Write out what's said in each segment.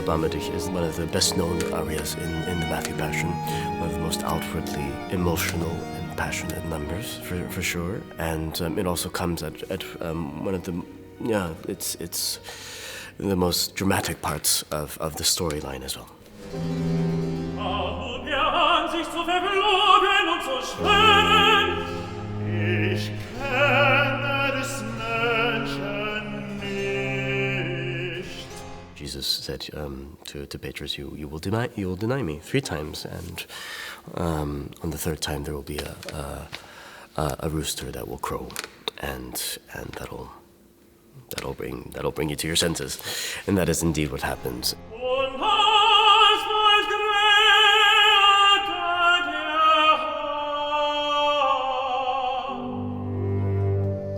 Erbarme dich is one of the best-known arias in the Matthew Passion, one of the most outwardly emotional and passionate numbers, for sure. And it also comes at one of the, it's the most dramatic parts of the storyline as well. Ich kenne des Menschen nicht. Jesus said to Petrus, "You will deny me 3 times, and on the 3rd time there will be a rooster that will crow, and that'll bring you to your senses," and that is indeed what happens.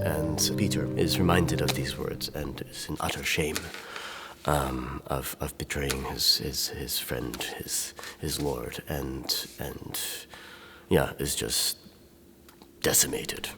And Peter is reminded of these words and is in utter shame of betraying his friend, his Lord, and is just decimated.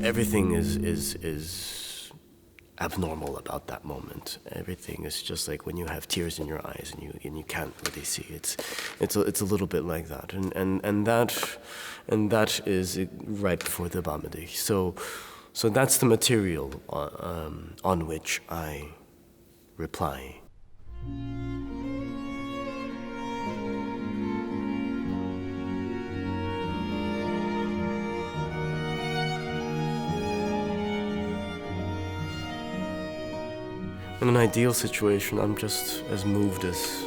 Everything is abnormal about that moment. Everything is just like when you have tears in your eyes and you can't really see. It's a little bit like that, and that is right before the Erbarme dich. So that's the material on which I reply. In an ideal situation, I'm just as moved as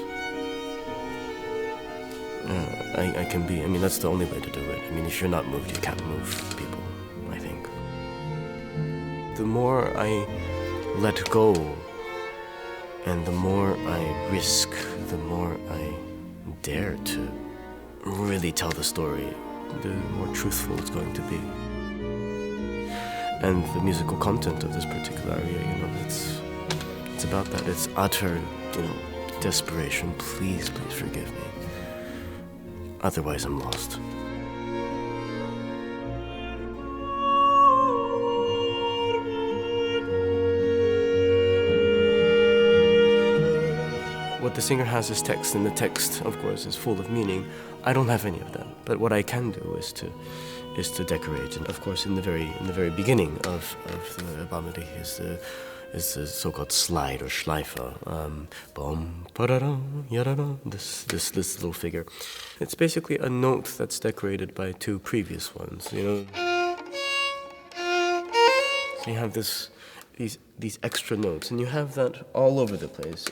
I can be. I mean, that's the only way to do it. I mean, if you're not moved, you can't move people, I think. The more I let go and the more I risk, the more I dare to really tell the story, the more truthful it's going to be. And the musical content of this particular aria, it's about that. It's utter, desperation. Please forgive me. Otherwise, I'm lost. What the singer has is text, and the text, of course, is full of meaning. I don't have any of that. But what I can do is to decorate. And of course, in the very beginning of the Erbarme dich is the so-called slide or Schleifer. This little figure. It's basically a note that's decorated by 2 previous ones. So you have these extra notes, and you have that all over the place.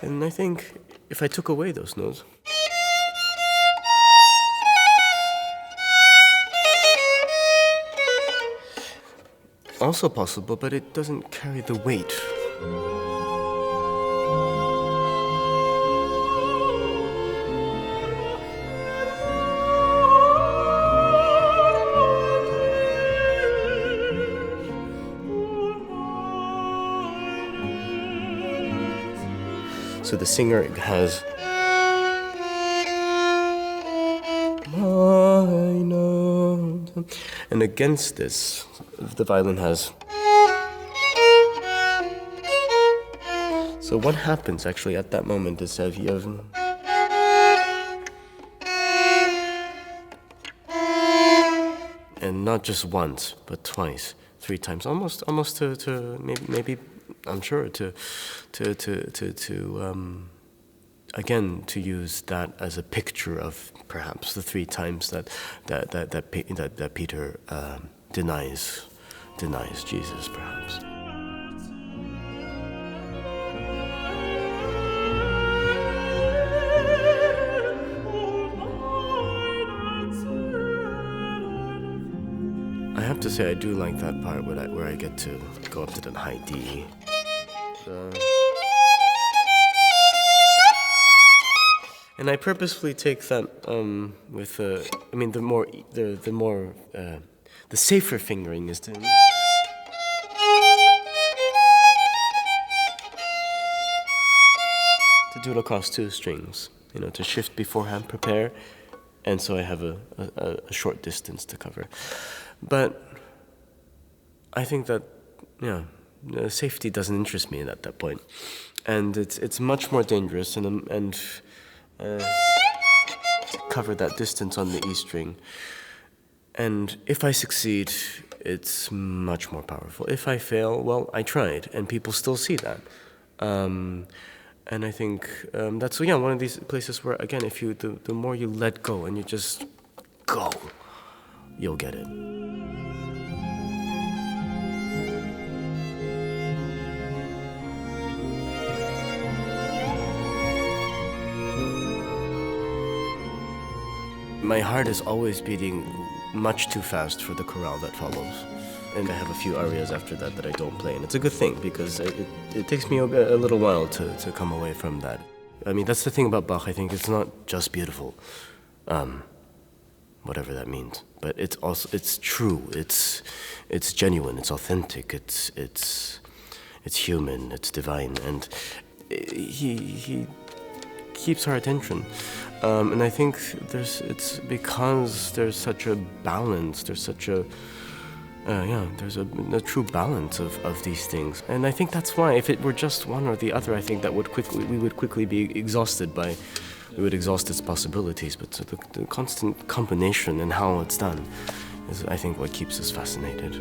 And I think if I took away those notes, also possible, but it doesn't carry the weight. So the singer has and against this, the violin has. So what happens actually at that moment is that you have, and not just once, but twice, 3 times, almost to maybe I'm sure to again, to use that as a picture of perhaps the 3 times that Peter denies Jesus, perhaps. I have to say I do like that part where I get to go up to that high D. And I purposefully take that with I mean the safer fingering is to do it across two strings, to shift beforehand, prepare, and so I have a short distance to cover. But I think that, safety doesn't interest me at that point, and it's much more dangerous and to cover that distance on the E string. And if I succeed, it's much more powerful. If I fail, well, I tried, and people still see that. And I think that's one of these places where, again, if the more you let go and you just go, you'll get it. My heart is always beating much too fast for the chorale that follows. And I have a few arias after that I don't play. And it's a good thing, because it takes me a little while to come away from that. I mean, that's the thing about Bach. I think it's not just beautiful, whatever that means. But it's true. It's genuine. It's authentic. It's human. It's divine. And he keeps our attention. And I think it's because there's such a balance. There's such a there's a true balance of these things. And I think that's why, if it were just one or the other, I think that we would quickly be exhausted we would exhaust its possibilities. But so the constant combination and how it's done is, I think, what keeps us fascinated.